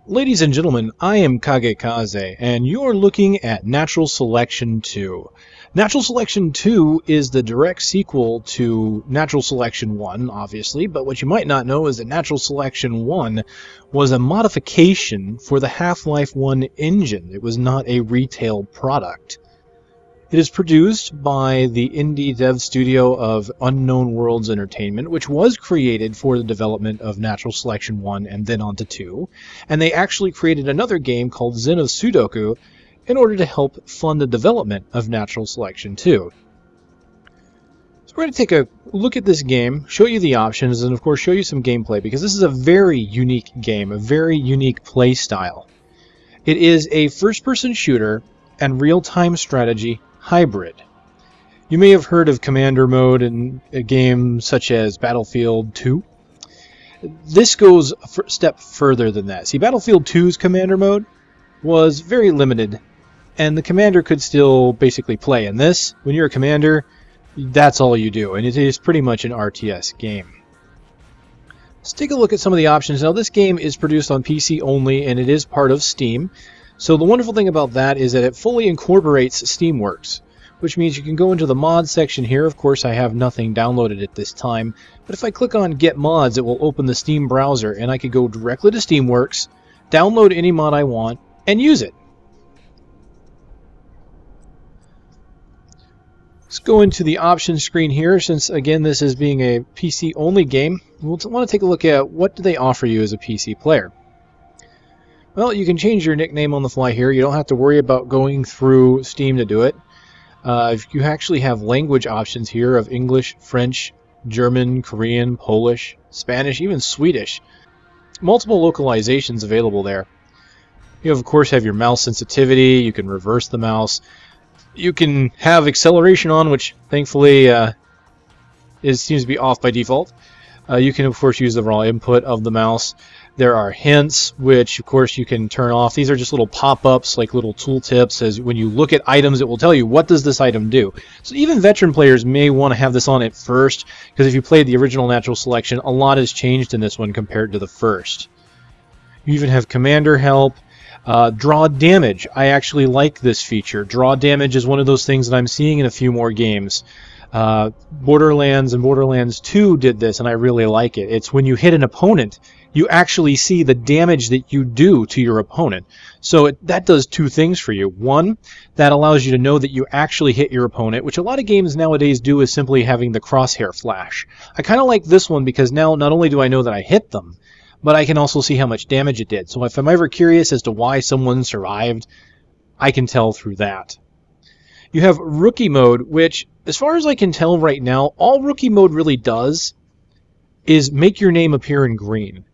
Ladies and gentlemen, I am Kagekaze, and you're looking at Natural Selection 2. Natural Selection 2 is the direct sequel to Natural Selection 1, obviously, but what you might not know is that Natural Selection 1 was a modification for the Half-Life 1 engine. It was not a retail product. It is produced by the indie dev studio of Unknown Worlds Entertainment, which was created for the development of Natural Selection 1 and then on to 2. And they actually created another game called Zen of Sudoku in order to help fund the development of Natural Selection 2. So we're going to take a look at this game, show you the options, and of course show you some gameplay, because this is a very unique game, a very unique play style. It is a first-person shooter and real-time strategy hybrid. You may have heard of Commander mode in a game such as Battlefield 2. This goes a step further than that. See, Battlefield 2's Commander mode was very limited, and the Commander could still basically play. In this, when you're a Commander, that's all you do, and it is pretty much an RTS game. Let's take a look at some of the options. Now, this game is produced on PC only, and it is part of Steam. So the wonderful thing about that is that it fully incorporates Steamworks, which means you can go into the mods section here. Of course, I have nothing downloaded at this time, but if I click on Get Mods, it will open the Steam browser, and I could go directly to Steamworks, download any mod I want, and use it. Let's go into the options screen here. Since, again, this is being a PC-only game, we'll want to take a look at what do they offer you as a PC player. Well, you can change your nickname on the fly here. You don't have to worry about going through Steam to do it. You actually have language options here of English, French, German, Korean, Polish, Spanish, even Swedish. Multiple localizations available there. You, of course, have your mouse sensitivity. You can reverse the mouse. You can have acceleration on, which thankfully seems to be off by default. You can, of course, use the raw input of the mouse. There are hints, which, of course, you can turn off. These are just little pop-ups, like little tooltips. As when you look at items, it will tell you, what does this item do? So even veteran players may want to have this on at first, because if you played the original Natural Selection, a lot has changed in this one compared to the first. You even have Commander help. Draw damage. I actually like this feature. Draw damage is one of those things that I'm seeing in a few more games. Borderlands and Borderlands 2 did this, and I really like it. It's when you hit an opponent, you actually see the damage that you do to your opponent. So that does two things for you. One, that allows you to know that you actually hit your opponent, which a lot of games nowadays do is simply having the crosshair flash. I kind of like this one because now not only do I know that I hit them, but I can also see how much damage it did. So if I'm ever curious as to why someone survived, I can tell through that. You have Rookie Mode, which, as far as I can tell right now, all Rookie Mode really does is make your name appear in green.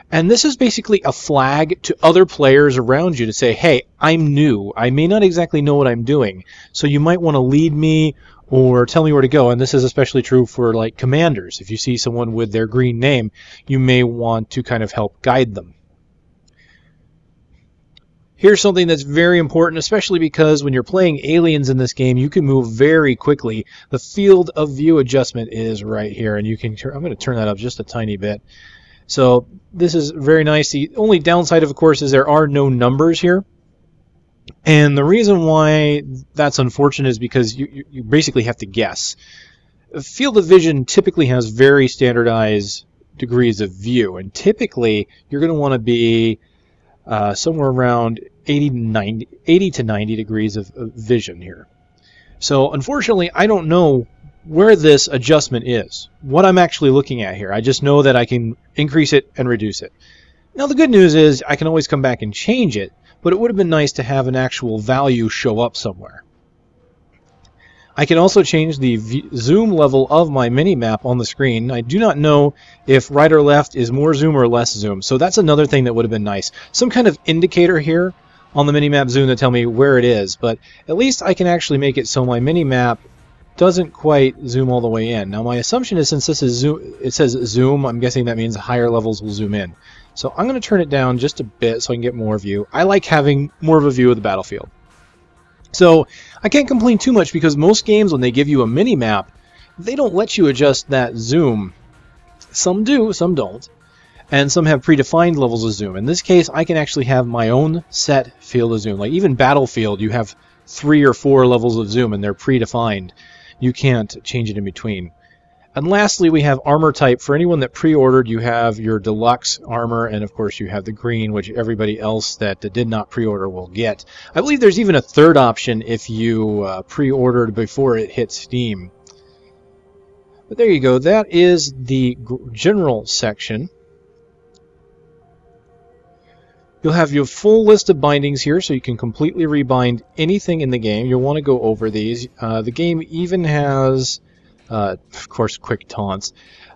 And this is basically a flag to other players around you to say, hey, I'm new. I may not exactly know what I'm doing, so you might want to lead me or tell me where to go. And this is especially true for like commanders. If you see someone with their green name, you may want to kind of help guide them. Here's something that's very important, especially because when you're playing aliens in this game, you can move very quickly. The field of view adjustment is right here, and you can. I'm going to turn that up just a tiny bit. So this is very nice. The only downside, of course, is there are no numbers here. And the reason why that's unfortunate is because you basically have to guess. Field of vision typically has very standardized degrees of view, and typically you're going to want to be somewhere around 80 to 90 degrees of vision here. So unfortunately, I don't know where this adjustment is, what I'm actually looking at here. I just know that I can increase it and reduce it. Now the good news is I can always come back and change it, but it would have been nice to have an actual value show up somewhere. I can also change the zoom level of my mini-map on the screen. I do not know if right or left is more zoom or less zoom, so that's another thing that would have been nice. Some kind of indicator here on the mini-map zoom to tell me where it is, but at least I can actually make it so my mini-map doesn't quite zoom all the way in. Now my assumption is, since this is zoom, it says zoom, I'm guessing that means higher levels will zoom in. So I'm going to turn it down just a bit so I can get more view. I like having more of a view of the battlefield. So I can't complain too much, because most games, when they give you a mini-map, they don't let you adjust that zoom. Some do, some don't. and some have predefined levels of zoom. In this case, I can actually have my own set field of zoom. Like even Battlefield, you have 3 or 4 levels of zoom and they're predefined. You can't change it in between. And lastly, we have armor type. For anyone that pre-ordered, you have your deluxe armor, and of course you have the green, which everybody else that did not pre-order will get. I believe there's even a third option if you pre-ordered before it hit Steam. But there you go. That is the general section. You'll have your full list of bindings here, so you can completely rebind anything in the game. You'll want to go over these. The game even has, of course, quick taunts.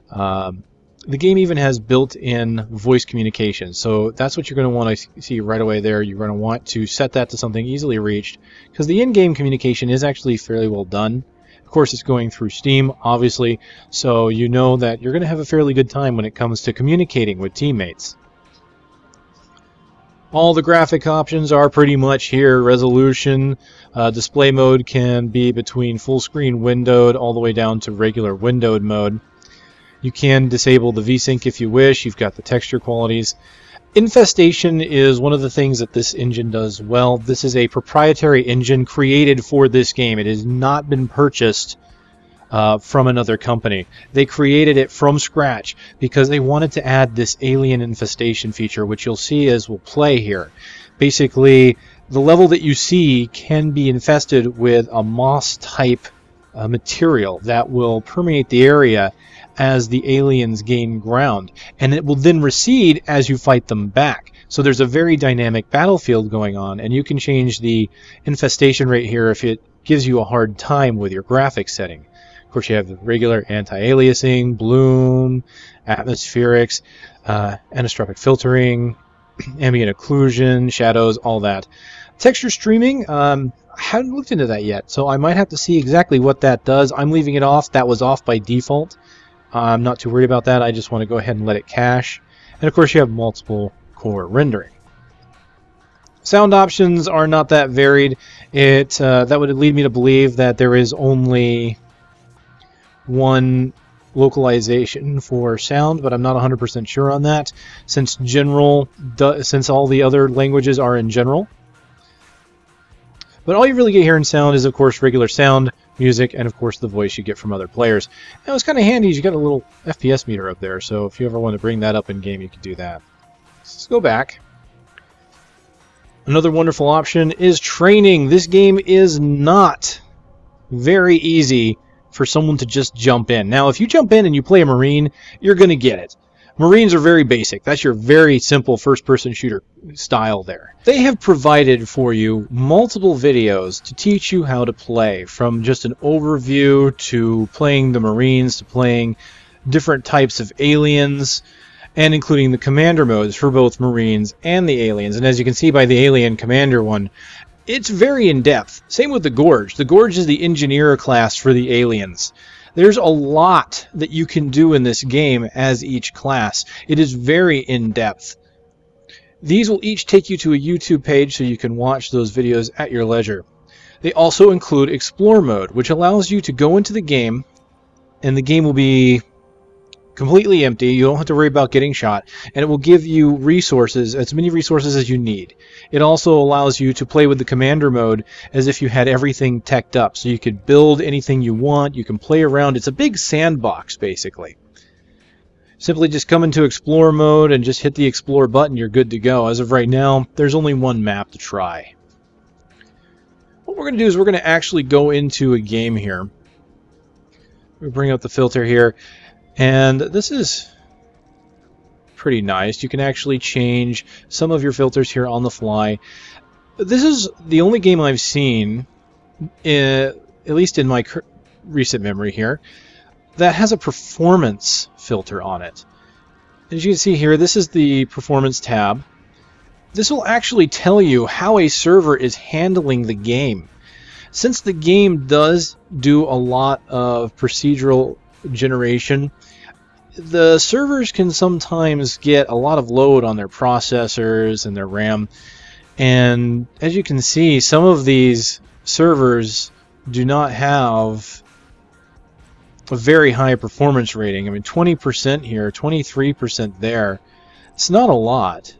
The game even has built-in voice communication, so that's what you're going to want to see right away there. You're going to want to set that to something easily reached, because the in-game communication is actually fairly well done. Of course, it's going through Steam, obviously, so you know that you're going to have a fairly good time when it comes to communicating with teammates. All the graphic options are pretty much here. Resolution, display mode can be between full screen windowed all the way down to regular windowed mode. You can disable the VSync if you wish. You've got the texture qualities. Infestation is one of the things that this engine does well. This is a proprietary engine created for this game. It has not been purchased from another company. They created it from scratch because they wanted to add this alien infestation feature, which you'll see as we'll play here. Basically, the level that you see can be infested with a moss type material that will permeate the area as the aliens gain ground, and it will then recede as you fight them back. So there's a very dynamic battlefield going on, and you can change the infestation rate here if it gives you a hard time with your graphics setting. Of course, you have the regular anti-aliasing, bloom, atmospherics, anisotropic filtering, ambient occlusion, shadows, all that. Texture streaming, I haven't looked into that yet, so I might have to see exactly what that does. I'm leaving it off. That was off by default. I'm not too worried about that. I just want to go ahead and let it cache. And of course, you have multiple core rendering. Sound options are not that varied. That would lead me to believe that there is only one localization for sound, but I'm not 100% sure on that, since all the other languages are in general. But all you really get here in sound is, of course, regular sound, music, and of course the voice you get from other players. Now it's kind of handy, you got a little FPS meter up there, so if you ever want to bring that up in game, you can do that. Let's go back. Another wonderful option is training. This game is not very easy for someone to just jump in. Now, if you jump in and you play a Marine, you're going to get it. Marines are very basic. That's your very simple first-person shooter style there. They have provided for you multiple videos to teach you how to play, from just an overview to playing the Marines to playing different types of aliens, and including the commander modes for both Marines and the aliens. And as you can see by the alien commander one, it's very in-depth. Same with the Gorge. The Gorge is the engineer class for the aliens. There's a lot that you can do in this game as each class. It is very in-depth. These will each take you to a YouTube page so you can watch those videos at your leisure. They also include Explore mode, which allows you to go into the game, and the game will be completely empty. You don't have to worry about getting shot, and it will give you resources, as many resources as you need. It also allows you to play with the commander mode as if you had everything teched up, so you could build anything you want, you can play around. It's a big sandbox, basically. Simply just come into Explore mode and just hit the Explore button, you're good to go. As of right now, there's only one map to try. What we're going to do is we're going to actually go into a game here. We'll bring up the filter here. And this is pretty nice. You can actually change some of your filters here on the fly. This is the only game I've seen, at least in my recent memory here, that has a performance filter on it. As you can see here, this is the performance tab. This will actually tell you how a server is handling the game. Since the game does do a lot of procedural generation, the servers can sometimes get a lot of load on their processors and their RAM, and as you can see, some of these servers do not have a very high performance rating. I mean, 20% here, 23% there. It's not a lot.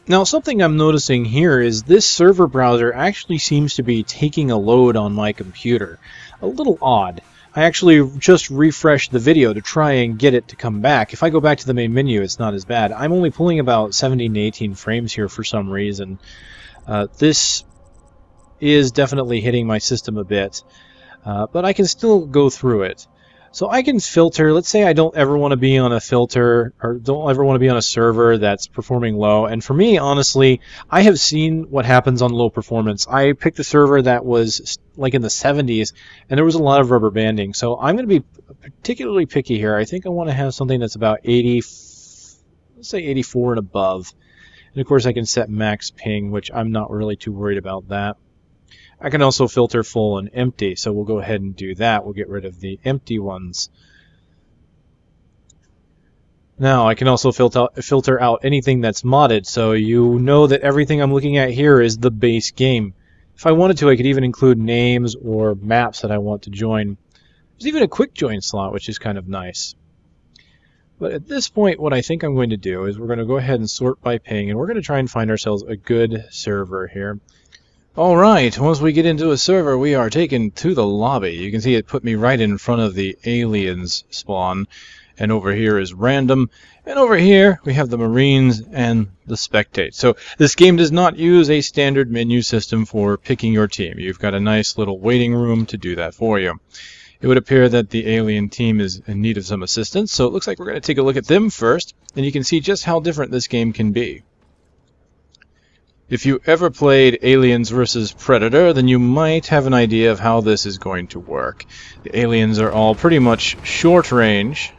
Now, something I'm noticing here is this server browser actually seems to be taking a load on my computer. A little odd. I actually just refreshed the video to try and get it to come back. If I go back to the main menu, it's not as bad. I'm only pulling about 17 to 18 frames here for some reason. This is definitely hitting my system a bit, but I can still go through it. So I can filter. Let's say I don't ever want to be on a filter, or don't ever want to be on a server that's performing low. And for me, honestly, I have seen what happens on low performance. I picked a server that was like in the 70s, and there was a lot of rubber banding. So I'm going to be particularly picky here. I think I want to have something that's about 80, let's say 84 and above. And of course I can set max ping, which I'm not really too worried about that. I can also filter full and empty, so we'll go ahead and do that. We'll get rid of the empty ones. Now I can also filter out anything that's modded, so you know that everything I'm looking at here is the base game. If I wanted to, I could even include names or maps that I want to join. There's even a quick join slot, which is kind of nice. But at this point, what I think I'm going to do is we're going to go ahead and sort by ping, and we're going to try and find ourselves a good server here. Alright, once we get into a server, we are taken to the lobby. You can see it put me right in front of the aliens spawn. And over here is random. And over here, we have the Marines and the spectate. So this game does not use a standard menu system for picking your team. You've got a nice little waiting room to do that for you. It would appear that the alien team is in need of some assistance, so it looks like we're going to take a look at them first, and you can see just how different this game can be. If you ever played Aliens vs. Predator, then you might have an idea of how this is going to work. The aliens are all pretty much short range,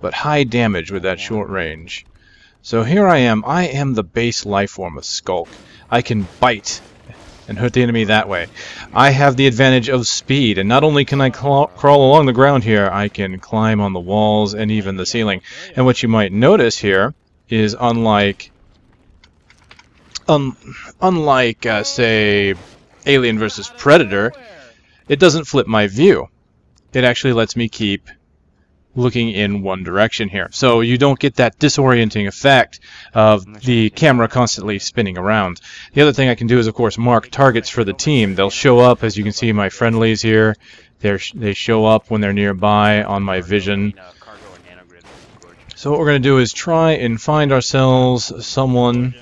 but high damage with that short range. So here I am the base life form of Skulk. I can bite and hurt the enemy that way. I have the advantage of speed, and not only can I crawl along the ground here, I can climb on the walls and even the ceiling. And what you might notice here is unlike say, Alien vs. Predator, it doesn't flip my view. It actually lets me keep looking in one direction here. So you don't get that disorienting effect of the camera constantly spinning around. The other thing I can do is, of course, mark targets for the team. They'll show up, as you can see, my friendlies here. They show up when they're nearby on my vision. So what we're going to do is try and find ourselves someone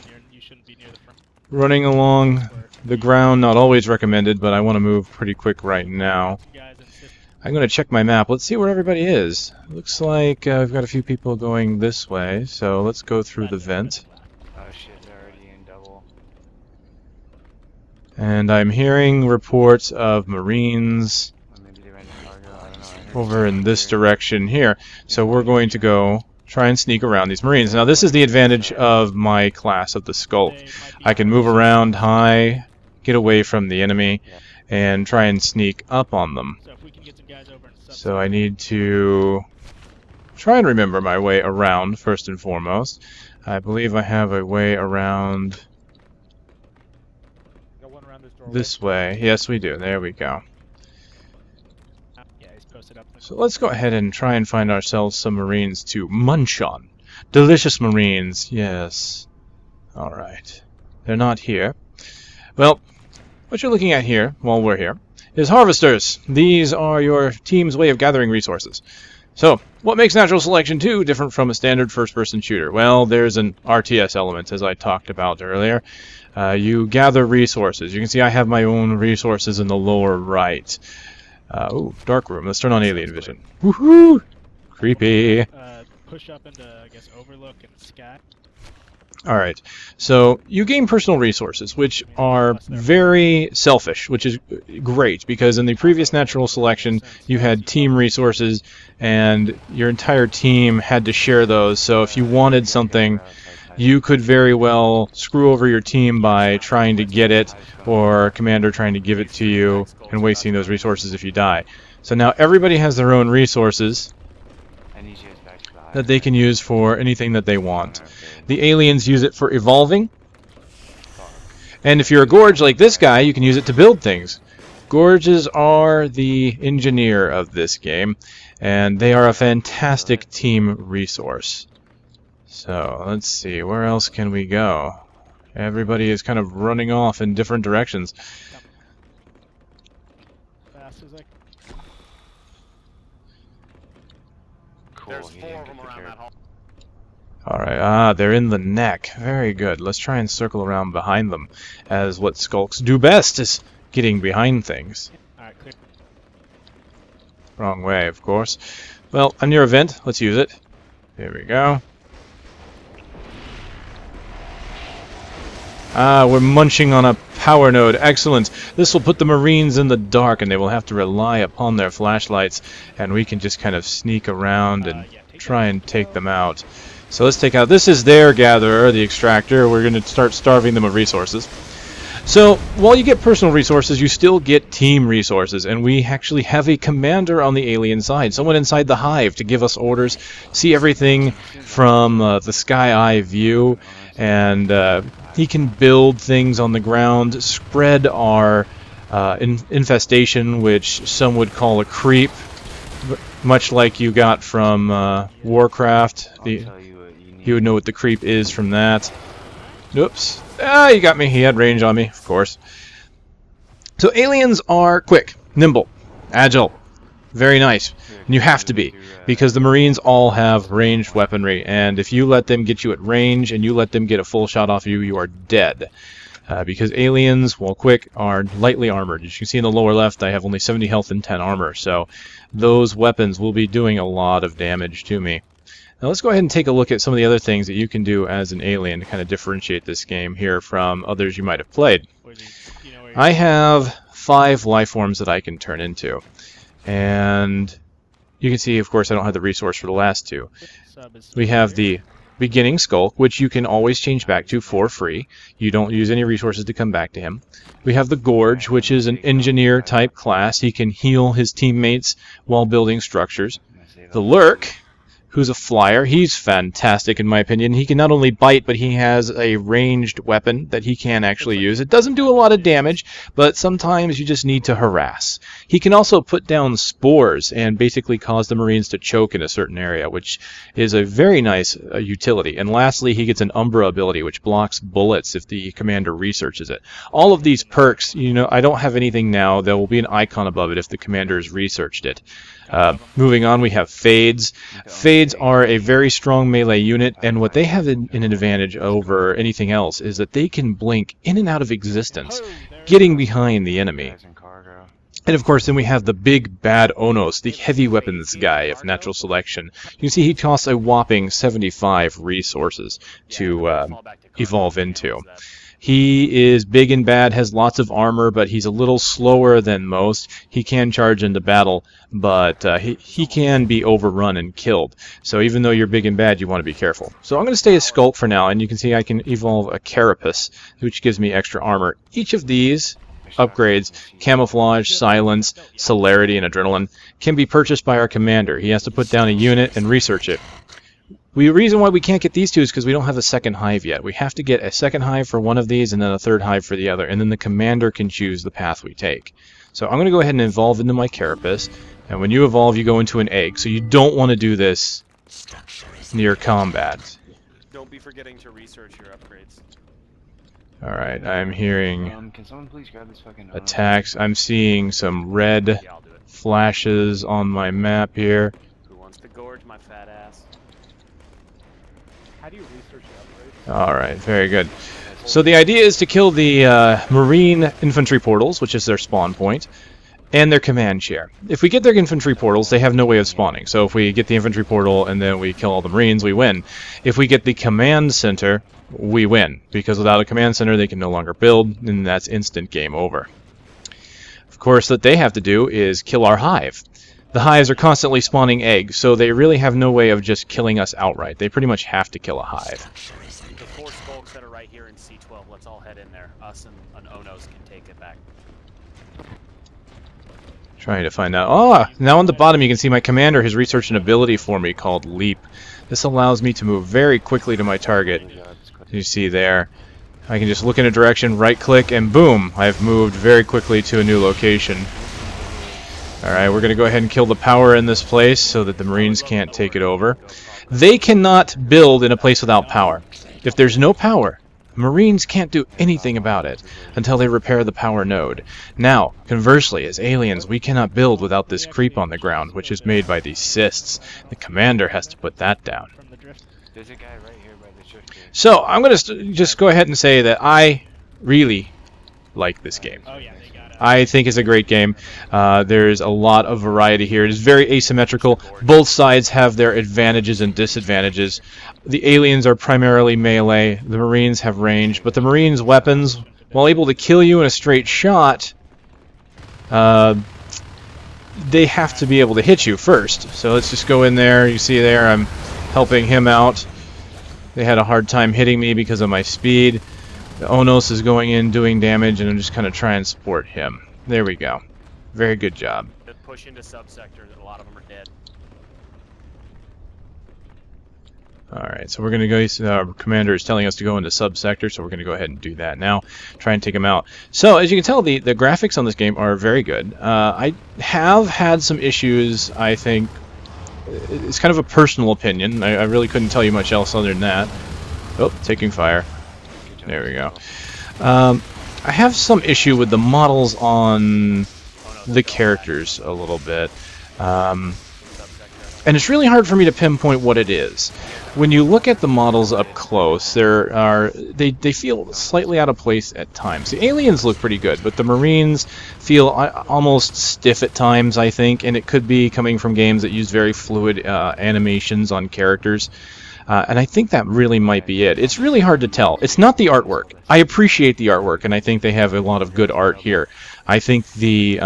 running along the ground. Not always recommended, but I want to move pretty quick right now. I'm going to check my map. Let's see where everybody is. Looks like we've got a few people going this way, so let's go through the vent. Oh shit, they're already in double. And I'm hearing reports of Marines over in this direction here. So we're going to go try and sneak around these Marines. Now this is the advantage of my class of the Skulk. I can move around high, get away from the enemy, and try and sneak up on them. So I need to try and remember my way around, first and foremost. I believe I have a way around this way. Yes, we do. There we go. So let's go ahead and try and find ourselves some Marines to munch on. Delicious Marines, yes. Alright. They're not here. Well, what you're looking at here, while we're here, is harvesters. These are your team's way of gathering resources. So, what makes Natural Selection 2 different from a standard first-person shooter? Well, there's an RTS element, as I talked about earlier. You gather resources. You can see I have my own resources in the lower right. Ooh, dark room. Let's turn on alien vision. Woohoo! Creepy. Push up into, I guess, overlook and sky. Alright, so you gain personal resources, which are very selfish, which is great, because in the previous Natural Selection, you had team resources, and your entire team had to share those, so if you wanted something, you could very well screw over your team by trying to get it, or Commander trying to give it to you, and wasting those resources if you die. So now everybody has their own resources that they can use for anything that they want. The aliens use it for evolving, and if you're a Gorge like this guy, you can use it to build things. Gorges are the engineer of this game, and they are a fantastic team resource. So let's see, where else can we go? Everybody is kind of running off in different directions. Fast as I Cool. There's 4 of them around that hall. Alright, they're in the neck. Very good. Let's try and circle around behind them, as what skulks do best is getting behind things. Alright, clear. Wrong way, of course. Well, a near event. Let's use it. Here we go. We're munching on a power node. Excellent. This will put the Marines in the dark, and they will have to rely upon their flashlights, and we can just kind of sneak around and try and take them out. So let's take out... This is their gatherer, the extractor. We're going to start starving them of resources. So, while you get personal resources, you still get team resources, and we actually have a commander on the alien side, someone inside the hive to give us orders, see everything from the sky eye view, and he can build things on the ground, spread our infestation, which some would call a creep, much like you got from Warcraft. You would know what the creep is from that. Oops. Ah, you got me. He had range on me, of course. So aliens are quick, nimble, agile, very nice. And you have to be, because the Marines all have ranged weaponry, and if you let them get you at range and you let them get a full shot off you, you are dead. Because aliens, while quick, are lightly armored. As you can see in the lower left, I have only 70 health and 10 armor, so those weapons will be doing a lot of damage to me. Now let's go ahead and take a look at some of the other things that you can do as an alien to kind of differentiate this game here from others you might have played. I have 5 life forms that I can turn into, and you can see, of course, I don't have the resource for the last 2. We have the beginning Skulk, which you can always change back to for free. You don't use any resources to come back to him. We have the Gorge, which is an engineer type class. He can heal his teammates while building structures. The Lurk, who's a flyer. He's fantastic in my opinion. He can not only bite, but he has a ranged weapon that he can actually use. It doesn't do a lot of damage, but sometimes you just need to harass. He can also put down spores and basically cause the Marines to choke in a certain area, which is a very nice utility. And lastly, he gets an Umbra ability, which blocks bullets if the commander researches it. All of these perks, you know, I don't have anything now. There will be an icon above it if the commander has researched it. Moving on, we have Fades. Fades are a very strong melee unit, and what they have an advantage over anything else is that they can blink in and out of existence, getting behind the enemy. And of course, then we have the big bad Onos, the heavy weapons guy of natural selection. You can see he costs a whopping 75 resources to evolve into. He is big and bad, has lots of armor, but he's a little slower than most. He can charge into battle, but he can be overrun and killed. So even though you're big and bad, you want to be careful. So I'm going to stay as Skulk for now, and you can see I can evolve a Carapace, which gives me extra armor. Each of these upgrades, camouflage, silence, celerity, and adrenaline, can be purchased by our commander. He has to put down a unit and research it. The reason why we can't get these 2 is because we don't have a second hive yet. We have to get a second hive for one of these and then a third hive for the other, and then the commander can choose the path we take. So I'm going to go ahead and evolve into my Carapace, and when you evolve, you go into an egg. So you don't want to do this near combat. Don't be forgetting to research your upgrades. Alright, I'm hearing Can someone please grab this fucking attacks. I'm seeing some red Yeah, I'll do it. flashes on my map here. Who wants to gorge my fat ass? How do you research the upgrades? Alright, very good. So the idea is to kill the Marine infantry portals, which is their spawn point, and their command share. If we get their infantry portals, they have no way of spawning. So if we get the infantry portal and then we kill all the Marines, we win. If we get the command center, we win. Because without a command center, they can no longer build, and that's instant game over. Of course, what they have to do is kill our hive. The hives are constantly spawning eggs, so they really have no way of just killing us outright. They pretty much have to kill a hive. The 4 Skulks that are right here in C12, let's all head in there. Us and Onos can take it back. Trying to find out. Oh, now on the bottom you can see my commander has researched an ability for me called Leap. This allows me to move very quickly to my target. You see there. I can just look in a direction, right click, and boom! I've moved very quickly to a new location. Alright, we're going to go ahead and kill the power in this place so that the Marines can't take it over. They cannot build in a place without power. If there's no power, Marines can't do anything about it until they repair the power node. Now, conversely, as aliens, we cannot build without this creep on the ground, which is made by these cysts. The commander has to put that down. There's a guy right here by the drift here. So, I'm going to just go ahead and say that I really like this game. Oh yeah, they got it. I think it's a great game. There's a lot of variety here. It is very asymmetrical. Both sides have their advantages and disadvantages. The aliens are primarily melee. The Marines have range. But the Marines' weapons, while able to kill you in a straight shot, they have to be able to hit you first. So let's just go in there. You see there, I'm helping him out. They had a hard time hitting me because of my speed. The Onos is going in, doing damage, and I'm just kind of trying to support him. There we go. Very good job. Push into subsector, a lot of them are dead. Alright, so we're going to go, our commander is telling us to go into subsector, so we're going to go ahead and do that now. Try and take him out. So, as you can tell, the graphics on this game are very good. I have had some issues, I think. It's kind of a personal opinion. I really couldn't tell you much else other than that. Oh, taking fire. There we go. I have some issue with the models on the characters a little bit. And it's really hard for me to pinpoint what it is. When you look at the models up close, they feel slightly out of place at times. The aliens look pretty good, but the Marines feel almost stiff at times, I think, and it could be coming from games that use very fluid animations on characters. And I think that really might be it. It's really hard to tell. It's not the artwork. I appreciate the artwork, and I think they have a lot of good art here. I think the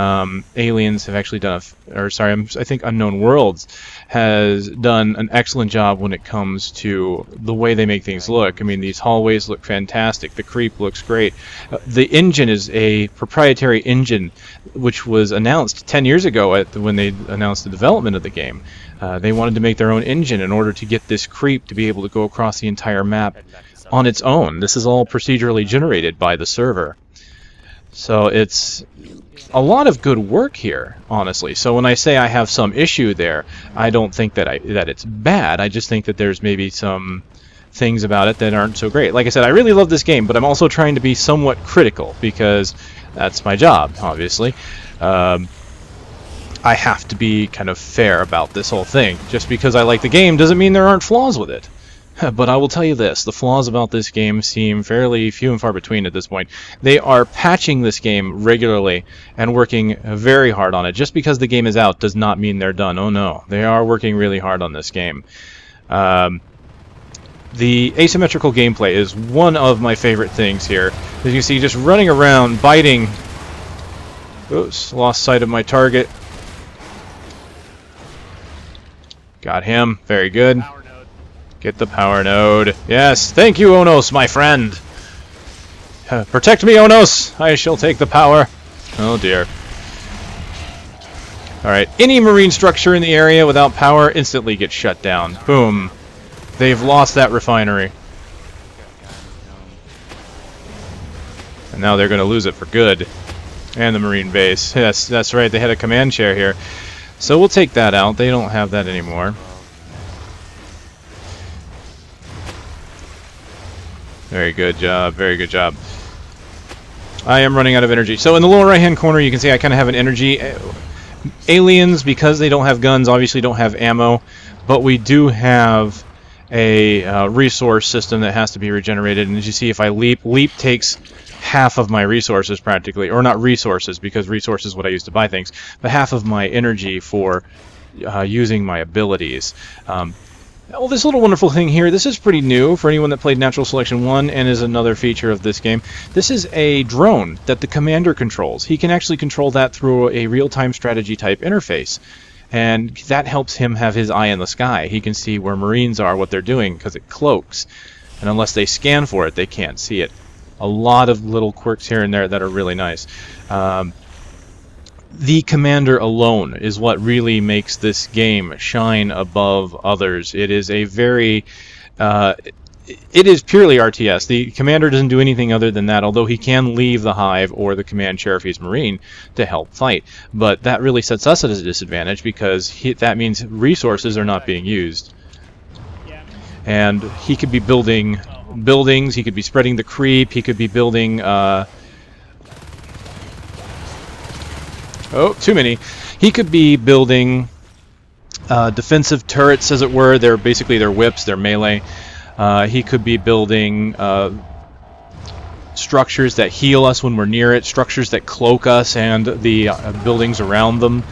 aliens have actually done, I think Unknown Worlds has done an excellent job when it comes to the way they make things look. I mean, these hallways look fantastic. The creep looks great. The engine is a proprietary engine, which was announced 10 years ago when they announced the development of the game. They wanted to make their own engine in order to get this creep to be able to go across the entire map on its own. This is all procedurally generated by the server. So it's a lot of good work here, honestly. So when I say I have some issue there, I don't think that it's bad. I just think that there's maybe some things about it that aren't so great. Like I said, I really love this game, but I'm also trying to be somewhat critical because that's my job, obviously. I have to be kind of fair about this whole thing. Just because I like the game doesn't mean there aren't flaws with it. But I will tell you this, the flaws about this game seem fairly few and far between at this point. They are patching this game regularly and working very hard on it. Just because the game is out does not mean they're done. Oh no, they are working really hard on this game. The asymmetrical gameplay is one of my favorite things here. As you can see, just running around, biting. Oops, lost sight of my target. Got him, very good. Get the power node. Yes, thank you, Onos, my friend. Protect me, Onos. I shall take the power. Oh, dear. Alright, any marine structure in the area without power instantly gets shut down. Boom. They've lost that refinery. And now they're going to lose it for good. And the marine base. Yes, that's right, they had a command chair here. So we'll take that out. They don't have that anymore. Very good job, very good job. I am running out of energy. So in the lower right hand corner you can see I kind of have an energy. Aliens, because they don't have guns, obviously don't have ammo, but we do have a resource system that has to be regenerated. And as you see, if I leap takes half of my resources practically, or not resources because resources is what I use to buy things, but half of my energy for using my abilities. Well, this little wonderful thing here, this is pretty new for anyone that played Natural Selection 1 and is another feature of this game. This is a drone that the commander controls. He can actually control that through a real-time strategy type interface. And that helps him have his eye in the sky. He can see where Marines are, what they're doing, because it cloaks. And unless they scan for it, they can't see it. A lot of little quirks here and there that are really nice. The commander alone is what really makes this game shine above others. It is a very it is purely RTS. The commander doesn't do anything other than that, although he can leave the hive or the command chair if he's Marine to help fight. But that really sets us at a disadvantage because that means resources are not being used. And he could be building buildings, he could be spreading the creep, he could be building... oh, too many. He could be building defensive turrets, as it were. They're basically their whips, their melee. He could be building structures that heal us when we're near it, structures that cloak us and the buildings around them.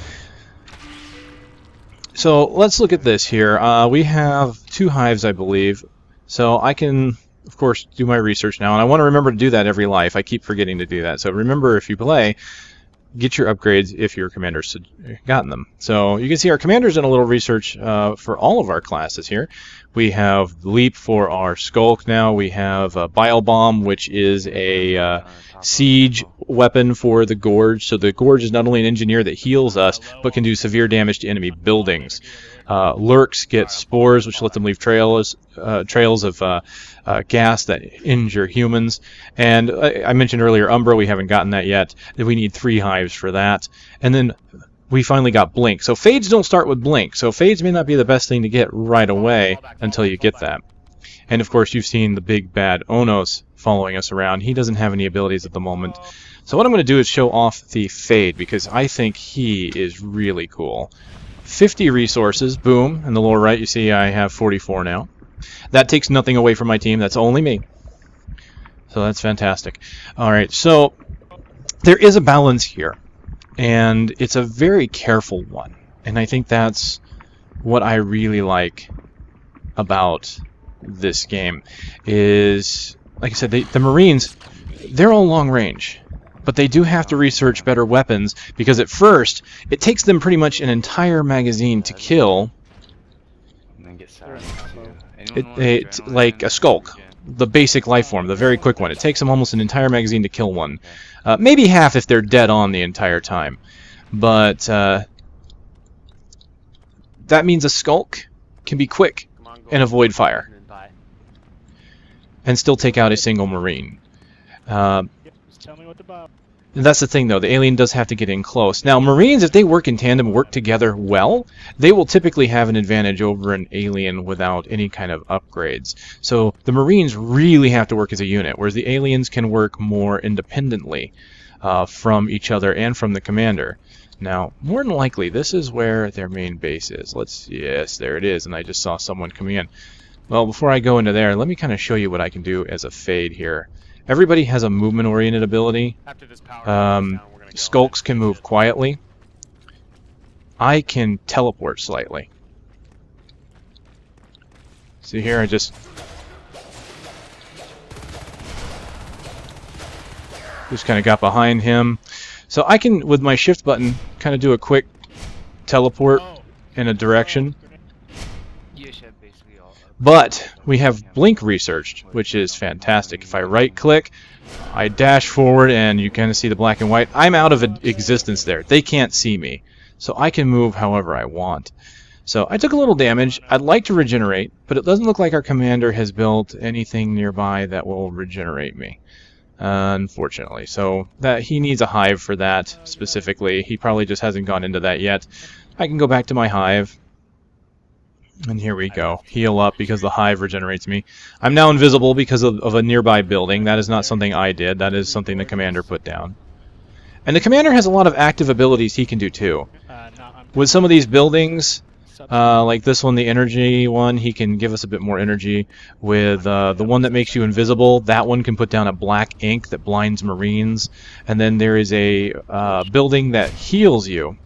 So let's look at this here. We have 2 hives, I believe. So I can, of course, do my research now. And I want to remember to do that every life. I keep forgetting to do that. So remember, if you play, get your upgrades if your commander's gotten them. So you can see our commander's done a little research for all of our classes here. We have Leap for our Skulk now. We have Bile Bomb, which is a siege weapon for the Gorge. So the Gorge is not only an engineer that heals us, but can do severe damage to enemy buildings. Lurks get spores, which let them leave trails of gas that injure humans. And I mentioned earlier Umbra, we haven't gotten that yet. We need 3 hives for that. And then we finally got Blink. So Fades don't start with Blink. So Fades may not be the best thing to get right away until you get that. And of course you've seen the big bad Onos following us around. He doesn't have any abilities at the moment. So what I'm going to do is show off the Fade because I think he is really cool. 50 resources, boom. In the lower right you see I have 44 now. That takes nothing away from my team. That's only me. So that's fantastic. Alright, so there is a balance here. And it's a very careful one. And I think that's what I really like about this game. Is, like I said, the Marines, they're all long range. But they do have to research better weapons, because at first, it takes them pretty much an entire magazine to kill. Like a Skulk, the basic life form, the very quick one. It takes them almost an entire magazine to kill one. Maybe half if they're dead on the entire time. But that means a Skulk can be quick and avoid fire. And still take out a single Marine. And that's the thing, though. The alien does have to get in close. Now, Marines, if they work in tandem, work together well, they will typically have an advantage over an alien without any kind of upgrades. So the Marines really have to work as a unit, whereas the aliens can work more independently from each other and from the commander. Now, more than likely, this is where their main base is. Yes, there it is, and I just saw someone coming in. Well, before I go into there, let me kind of show you what I can do as a Fade here. Everybody has a movement-oriented ability. Skulks can move quietly. I can teleport slightly. See here, I just kind of got behind him. So I can, with my shift button, kind of do a quick teleport in a direction. But we have Blink researched, which is fantastic. If I right-click, I dash forward, and you kind of see the black and white. I'm out of existence there. They can't see me. So I can move however I want. So I took a little damage. I'd like to regenerate, but it doesn't look like our commander has built anything nearby that will regenerate me. Unfortunately. So that he needs a hive for that specifically. He probably just hasn't gone into that yet. I can go back to my hive. And here we go. Heal up because the hive regenerates me. I'm now invisible because of a nearby building. That is not something I did. That is something the commander put down. And the commander has a lot of active abilities he can do too. With some of these buildings, like this one, the energy one, he can give us a bit more energy. With the one that makes you invisible, that one can put down a black ink that blinds Marines. And then there is a building that heals you.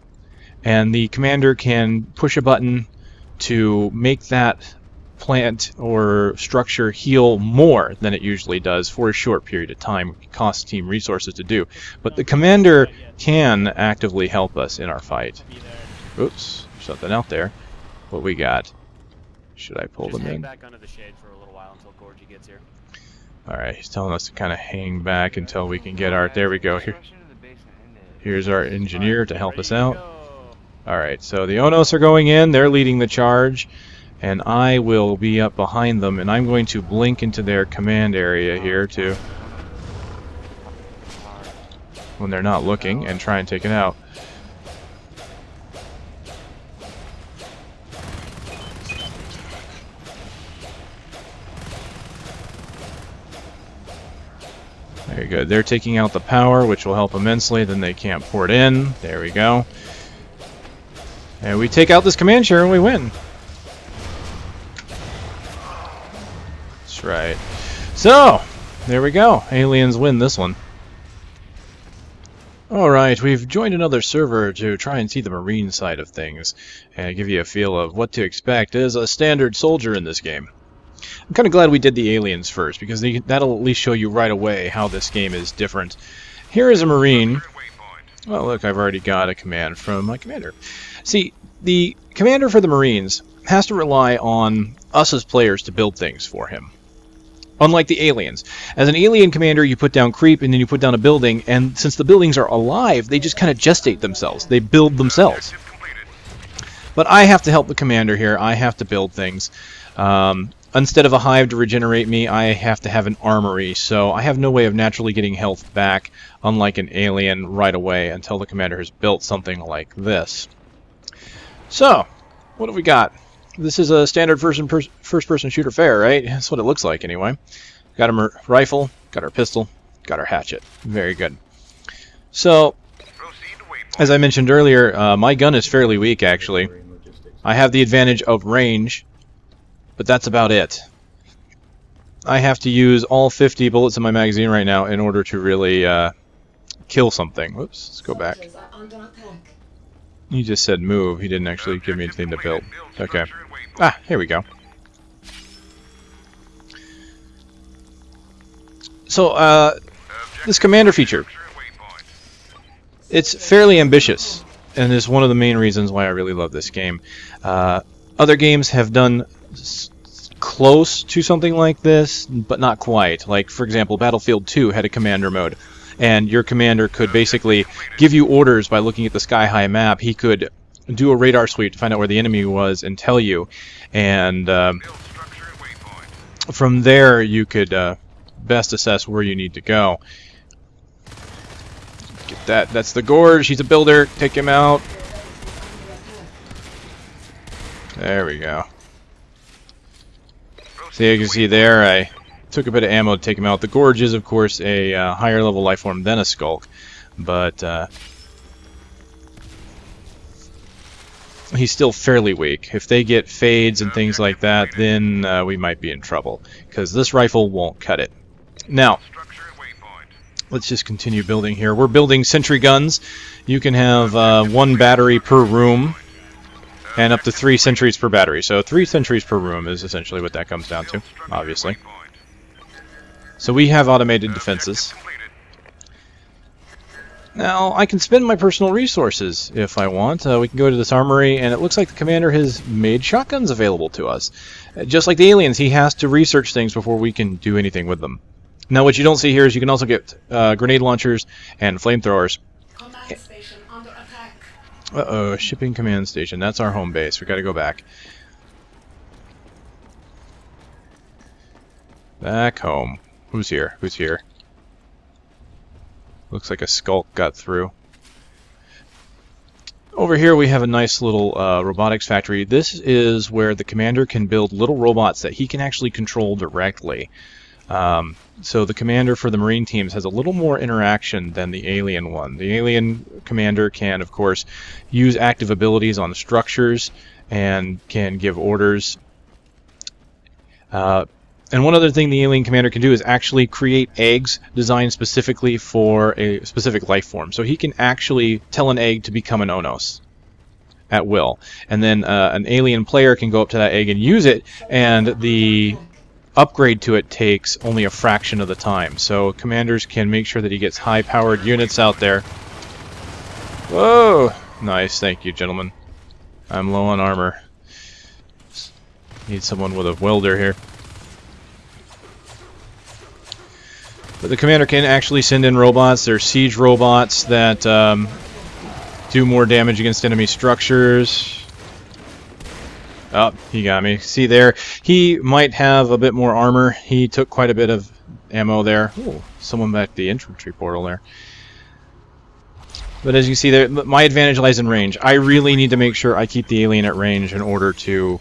And the commander can push a button to make that plant or structure heal more than it usually does for a short period of time. It costs team resources to do. But the commander can actively help us in our fight. Oops, something out there. What we got? Should I pull them in? Back under the shade for a little while until Gorgie gets here. Alright, he's telling us to kind of hang back until we can get our... There we go. Here's our engineer to help us out. Alright, so the Onos are going in. They're leading the charge. and I will be up behind them, and I'm going to blink into their command area here too when they're not looking and try and take it out. Very good. They're taking out the power, which will help immensely. Then they can't pour it in. There we go. And we take out this command share and we win. That's right. So, there we go. Aliens win this one. Alright, we've joined another server to try and see the Marine side of things and give you a feel of what to expect as a standard soldier in this game. I'm kind of glad we did the aliens first, because that'll at least show you right away how this game is different. Here is a Marine. Well, look, I've already got a command from my commander. See, the commander for the Marines has to rely on us as players to build things for him. Unlike the aliens. As an alien commander, you put down creep and then you put down a building, and since the buildings are alive, they just kind of gestate themselves. They build themselves. But I have to help the commander here. I have to build things. Instead of a hive to regenerate me, I have to have an armory, so I have no way of naturally getting health back, unlike an alien, right away until the commander has built something like this. So, what have we got? This is a standard first-person shooter fare, right? That's what it looks like, anyway. Got our rifle, got our pistol, got our hatchet. Very good. So, as I mentioned earlier, my gun is fairly weak, actually. I have the advantage of range, but that's about it. I have to use all 50 bullets in my magazine right now in order to really kill something. Whoops, let's go back. He just said move. He didn't actually give me anything to build. Okay. Ah, here we go. So, this commander feature, it's fairly ambitious, and is one of the main reasons why I really love this game. Other games have done close to something like this, but not quite. Like, for example, Battlefield 2 had a commander mode, and your commander could basically give you orders by looking at the sky-high map. He could do a radar sweep to find out where the enemy was and tell you, and from there you could best assess where you need to go. Get that. That's the Gorge. He's a builder. Take him out. There we go. So you can see there, I took a bit of ammo to take him out. The Gorge is, of course, a higher level life form than a Skulk, but he's still fairly weak. If they get fades and things like that, then we might be in trouble, because this rifle won't cut it. Now, let's just continue building here. We're building sentry guns. You can have 1 battery per room, and up to 3 sentries per battery. So 3 sentries per room is essentially what that comes down to, obviously. So we have automated defenses. Now, I can spend my personal resources if I want. We can go to this armory, and it looks like the commander has made shotguns available to us. Just like the aliens, he has to research things before we can do anything with them. Now, what you don't see here is you can also get grenade launchers and flamethrowers. Uh-oh, shipping command station. That's our home base. We gotta go back. Back home. Who's here? Who's here? Looks like a Skulk got through. Over here we have a nice little robotics factory. This is where the commander can build little robots that he can actually control directly. So the commander for the Marine teams has a little more interaction than the alien one. The alien commander can, of course, use active abilities on structures and can give orders. And one other thing the alien commander can do is actually create eggs designed specifically for a specific life form. So he can actually tell an egg to become an Onos at will. And then an alien player can go up to that egg and use it, and the upgrade to it takes only a fraction of the time. So commanders can make sure that he gets high-powered units out there. Whoa! Nice, thank you, gentlemen. I'm low on armor. Need someone with a welder here. But the commander can actually send in robots. They're siege robots that do more damage against enemy structures. Oh, he got me. See there, he might have a bit more armor. He took quite a bit of ammo there. Ooh, someone back the infantry portal there. But as you see there, my advantage lies in range. I really need to make sure I keep the alien at range in order to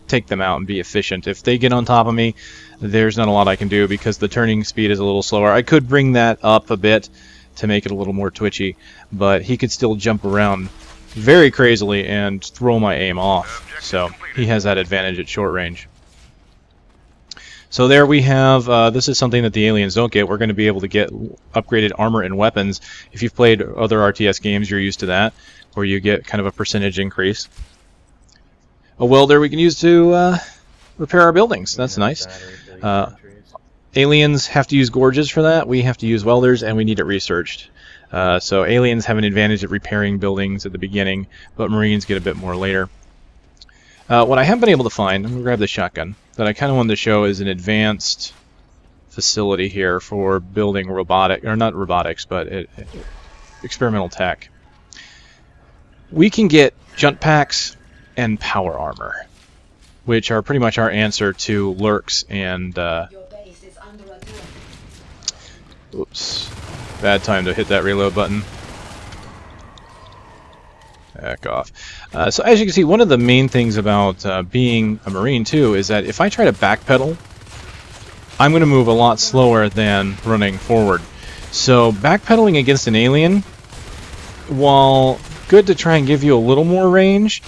take them out and be efficient. If they get on top of me, there's not a lot I can do because the turning speed is a little slower. I could bring that up a bit to make it a little more twitchy, but he could still jump around very crazily and throw my aim off. So he has that advantage at short range. So there we have, this is something that the aliens don't get. We're going to be able to get upgraded armor and weapons. If you've played other RTS games, you're used to that, where you get kind of a percentage increase. A welder we can use to repair our buildings. That's nice. Aliens have to use gorges for that. We have to use welders, and we need it researched. So aliens have an advantage at repairing buildings at the beginning, but Marines get a bit more later. What I have been able to find, I'm going to grab the shotgun, that I kind of wanted to show is an advanced facility here for building robotic, or not robotics, but experimental tech. We can get jump packs and power armor, which are pretty much our answer to lurks and oops, bad time to hit that reload button. Back off. So as you can see, one of the main things about being a Marine too is that if I try to backpedal, I'm going to move a lot slower than running forward. So backpedaling against an alien, while good to try and give you a little more range,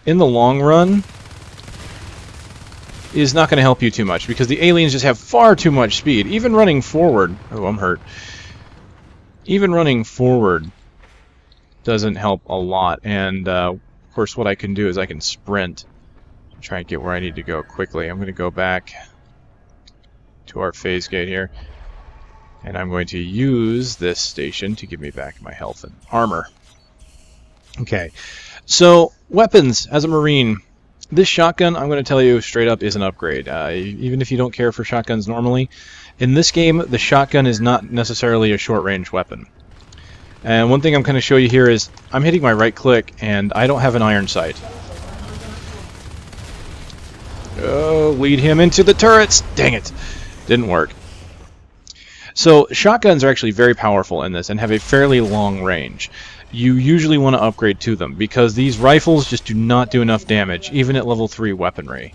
in the long run is not going to help you too much because the aliens just have far too much speed. Even running forward, oh, I'm hurt. Even running forward doesn't help a lot, and of course what I can do is I can sprint and try and get where I need to go quickly. I'm going to go back to our phase gate here, and I'm going to use this station to give me back my health and armor. Okay, so weapons as a Marine. This shotgun, I'm going to tell you straight up, is an upgrade. Even if you don't care for shotguns normally, in this game the shotgun is not necessarily a short-range weapon. And one thing I'm going to show you here is I'm hitting my right click and I don't have an iron sight. Oh, lead him into the turrets! Dang it! Didn't work. So shotguns are actually very powerful in this and have a fairly long range. You usually want to upgrade to them because these rifles just do not do enough damage, even at level 3 weaponry.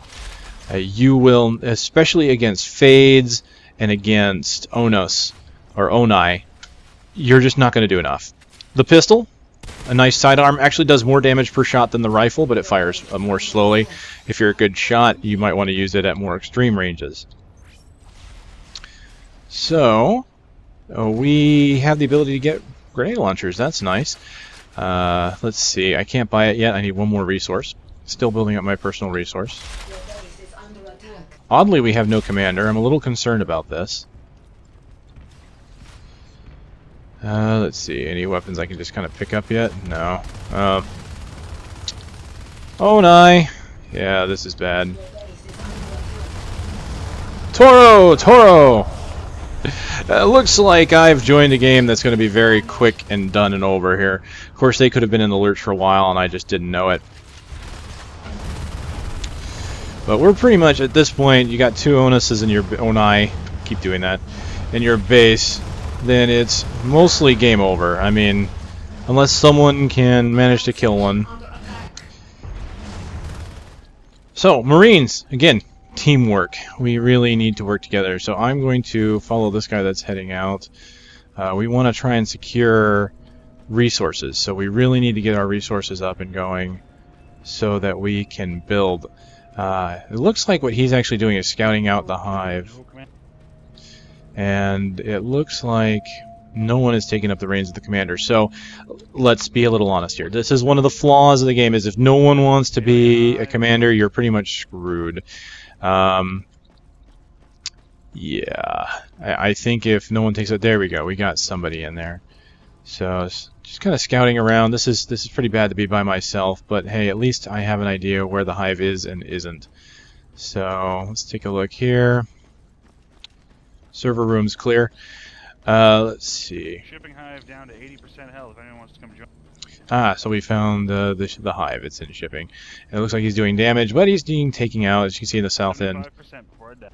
You will, especially against Fades and against Onos, or Onai, you're just not going to do enough. The pistol, a nice sidearm, actually does more damage per shot than the rifle, but it fires more slowly. If you're a good shot, you might want to use it at more extreme ranges. So, we have the ability to get grenade launchers. That's nice. Let's see. I can't buy it yet. I need one more resource. Still building up my personal resource. Oddly, we have no commander. I'm a little concerned about this. Let's see. Any weapons I can just kind of pick up yet? No. Oh, no. Yeah, this is bad. Toro! Toro! Looks like I've joined a game that's going to be very quick and done and over here. Of course, they could have been in the lurch for a while, and I just didn't know it. But we're pretty much, at this point, you got 2 Onuses in your... Onai, keep doing that. In your base, then it's mostly game over. I mean, unless someone can manage to kill one. So, Marines, again, teamwork. We really need to work together. So I'm going to follow this guy that's heading out. We want to try and secure resources. So we really need to get our resources up and going so that we can build. It looks like what he's actually doing is scouting out the hive. And it looks like no one is taking up the reins of the commander. So let's be a little honest here. This is one of the flaws of the game, is if no one wants to be a commander, you're pretty much screwed. Yeah, I think if no one takes it, there we go. We got somebody in there. So just kind of scouting around. This is pretty bad to be by myself, but hey, at least I have an idea where the hive is and isn't. So let's take a look here. Server room's clear. Let's see. Shipping hive down to 80% health if anyone wants to come join. Ah, so we found the hive. It's in shipping. And it looks like he's doing damage, but he's being taken out, as you can see in the south end. 75% before death.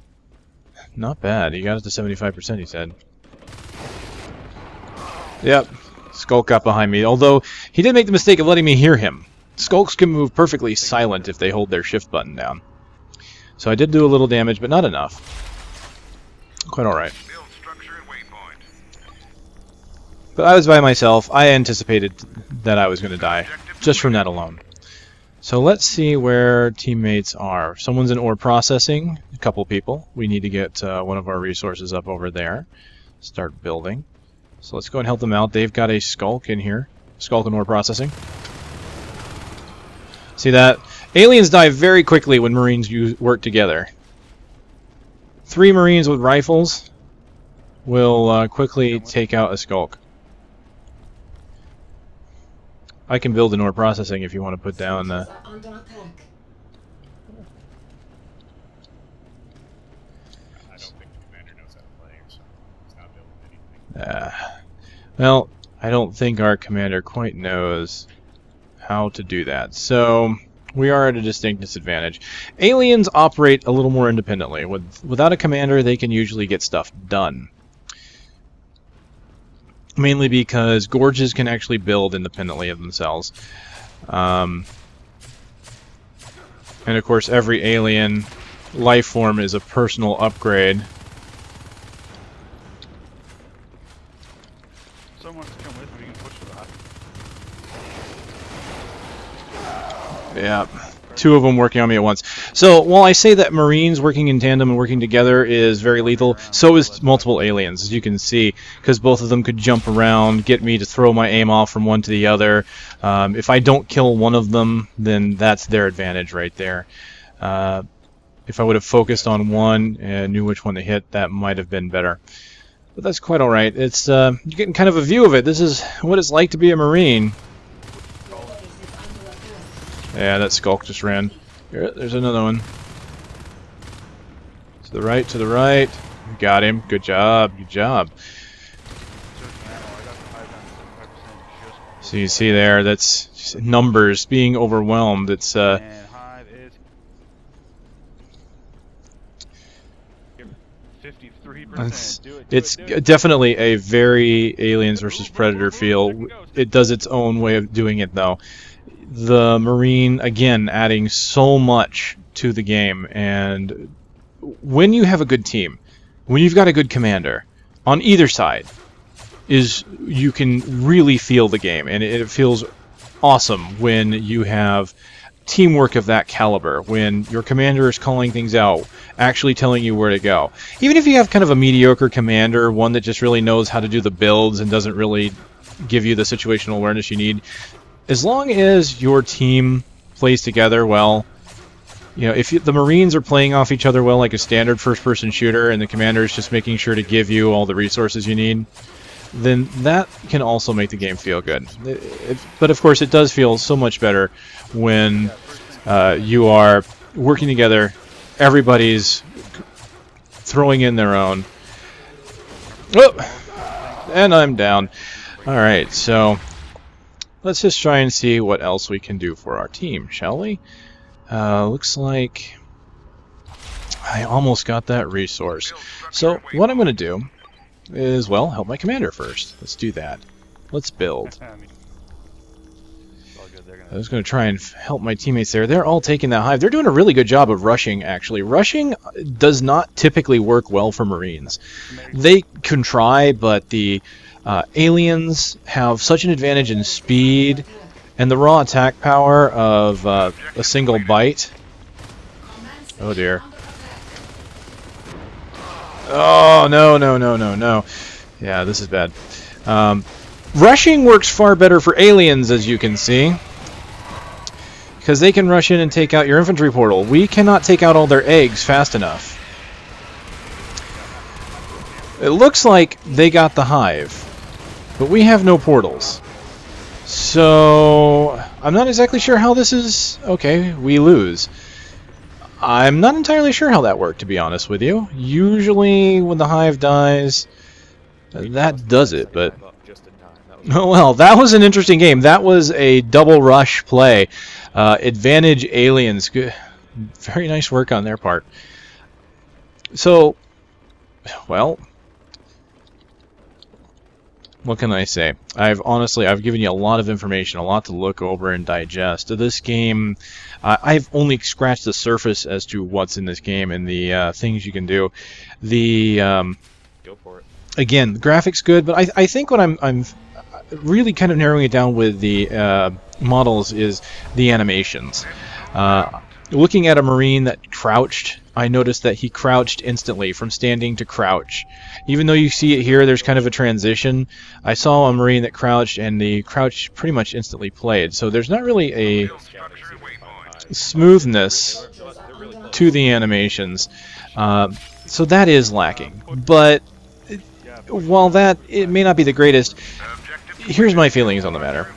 Not bad. He got it to 75%, he said. Yep. Skulk got behind me, although he did make the mistake of letting me hear him. Skulks can move perfectly silent if they hold their shift button down. So I did do a little damage, but not enough. Quite alright. But I was by myself. I anticipated that I was going to die, just from that alone. So let's see where teammates are. Someone's in ore processing, a couple people. We need to get one of our resources up over there. Start building. So let's go and help them out. They've got a skulk in here. Skulk and ore processing. See that? Aliens die very quickly when Marines work together. 3 Marines with rifles will quickly take out a skulk. I can build an ore processing if you want to put down Under attack. I don't think the commander knows how to play, so he's not building anything. Well, I don't think our commander quite knows how to do that. So we are at a distinct disadvantage. Aliens operate a little more independently. Without a commander, they can usually get stuff done. Mainly because gorges can actually build independently of themselves. And of course, every alien life form is a personal upgrade. Someone wants to come with me, we can push for that. Yeah. 2 of them working on me at once. So while I say that Marines working in tandem and working together is very lethal, so is multiple aliens, as you can see, because both of them could jump around, get me to throw my aim off from one to the other. If I don't kill one of them, then that's their advantage right there. If I would have focused on one and knew which one to hit, that might have been better. But that's quite alright. It's you're getting kind of a view of it. This is what it's like to be a Marine. Yeah, that skulk just ran. Here, there's another one. To the right, to the right. Got him. Good job. Good job. So you see there, that's just numbers being overwhelmed. It's Hive is 53%. it's definitely a very Aliens versus Predator feel. It does its own way of doing it, though. The Marine, again, adding so much to the game, and when you have a good team, when you've got a good commander, on either side, you can really feel the game, and it feels awesome when you have teamwork of that caliber, when your commander is calling things out, actually telling you where to go. Even if you have kind of a mediocre commander, one that just really knows how to do the builds and doesn't really give you the situational awareness you need, as long as your team plays together well, you know, if the Marines are playing off each other well like a standard first-person shooter and the commander is just making sure to give you all the resources you need, then that can also make the game feel good. But of course, it does feel so much better when you are working together, everybody's throwing in their own. Oh! And I'm down. Alright, so let's just try and see what else we can do for our team, shall we? Looks like I almost got that resource. So what I'm going to do is, well, help my commander first. Let's do that. Let's build. I was going to try and help my teammates there. They're all taking that hive. They're doing a really good job of rushing, actually. Rushing does not typically work well for Marines. They can try, but the aliens have such an advantage in speed and the raw attack power of a single bite. Oh dear. Oh, no, no, no, no, no. Yeah, this is bad. Rushing works far better for aliens, as you can see, because they can rush in and take out your infantry portal. We cannot take out all their eggs fast enough. It looks like they got the hive, but we have no portals. So I'm not exactly sure how this is. Okay, we lose. I'm not entirely sure how that worked, to be honest with you. Usually when the hive dies, that does it, but Oh, well, that was an interesting game. That was a double rush play. Advantage Aliens. Good. Very nice work on their part. So, well, what can I say? I've given you a lot of information, a lot to look over and digest. This game, I've only scratched the surface as to what's in this game and the things you can do. Go for it. Again, the graphics good, but I think what I'm really kind of narrowing it down with the models is the animations. Looking at a Marine that crouched, I noticed that he crouched instantly from standing to crouch. Even though you see it here, there's kind of a transition. I saw a Marine that crouched, and the crouch pretty much instantly played. So there's not really a smoothness to the animations. So that is lacking. But while it may not be the greatest, here's my feelings on the matter.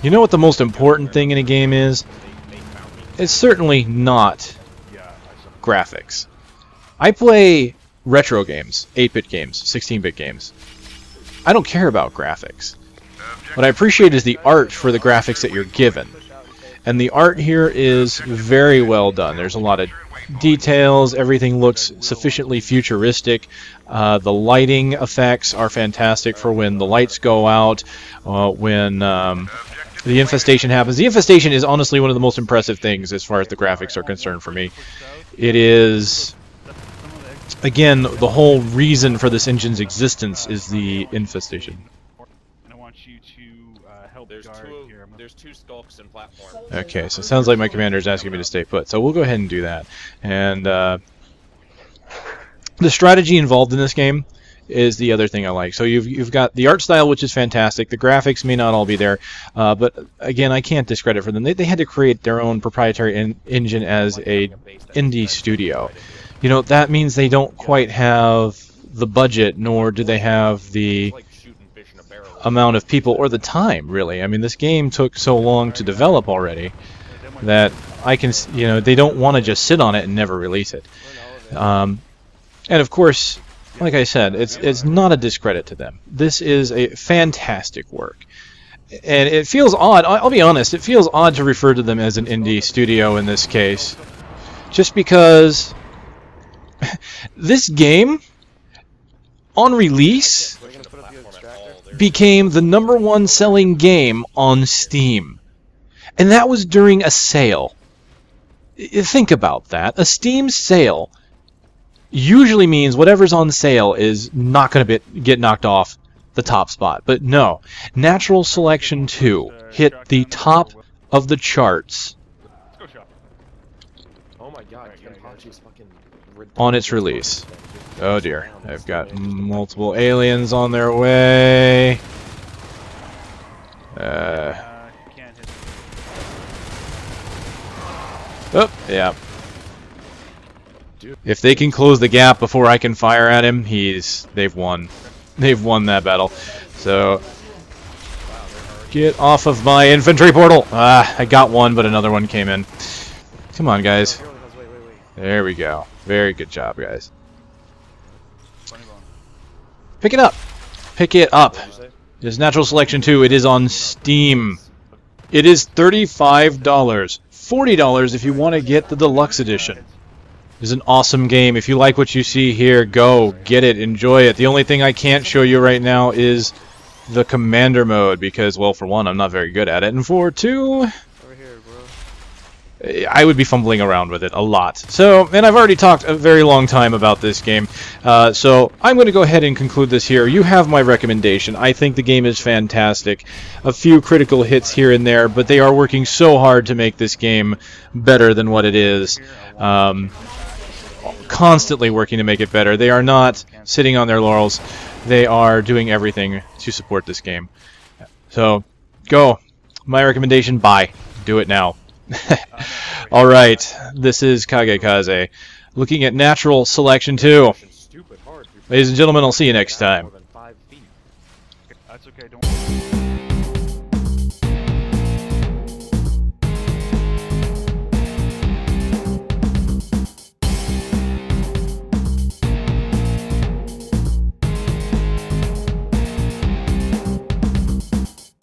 You know what the most important thing in a game is? It's certainly not graphics. I play retro games, 8-bit games, 16-bit games. I don't care about graphics. What I appreciate is the art for the graphics that you're given. And the art here is very well done. There's a lot of details, everything looks sufficiently futuristic. The lighting effects are fantastic for when the lights go out, when the infestation happens. The infestation is honestly one of the most impressive things as far as the graphics are concerned for me. It is, again, the whole reason for this engine's existence is the infestation. I want you to help guard here. There's two skulks and platforms. Okay, so it sounds like my commander is asking me to stay put, so we'll go ahead and do that. And the strategy involved in this game is the other thing I like. So you've got the art style, which is fantastic. The graphics may not all be there, but again, I can't discredit for them. They had to create their own proprietary engine as a indie studio. You know, that means they don't quite have the budget, nor do they have the amount of people or the time, really. I mean, this game took so long to develop already that I can, you know, they don't want to just sit on it and never release it. And of course, like I said, it's not a discredit to them. This is a fantastic work. And it feels odd, I'll be honest, it feels odd to refer to them as an indie studio in this case. Just because this game, on release, became the #1 selling game on Steam. And that was during a sale. Think about that. A Steam sale usually means whatever's on sale is not going to get knocked off the top spot. But no, Natural Selection 2 hit the top of the charts on its release. Oh dear, I've got multiple aliens on their way. Oh, yeah. If they can close the gap before I can fire at him, they've won. They've won that battle. So, get off of my infantry portal! I got one, but another one came in. Come on, guys. There we go. Very good job, guys. Pick it up! Pick it up! It is Natural Selection 2. It is on Steam. It is $35. $40 if you want to get the deluxe edition. It's an awesome game. If you like what you see here, go get it, enjoy it. The only thing I can't show you right now is the commander mode because, well, for one, I'm not very good at it, and for two, I would be fumbling around with it a lot. So, and I've already talked a very long time about this game, so I'm going to go ahead and conclude this here. You have my recommendation. I think the game is fantastic. A few critical hits here and there, but they are working so hard to make this game better than what it is. Constantly working to make it better. They are not sitting on their laurels. They are doing everything to support this game. So, go. My recommendation, buy. Do it now. Alright, this is Kagekaze, looking at Natural Selection 2. Ladies and gentlemen, I'll see you next time. That's okay, don't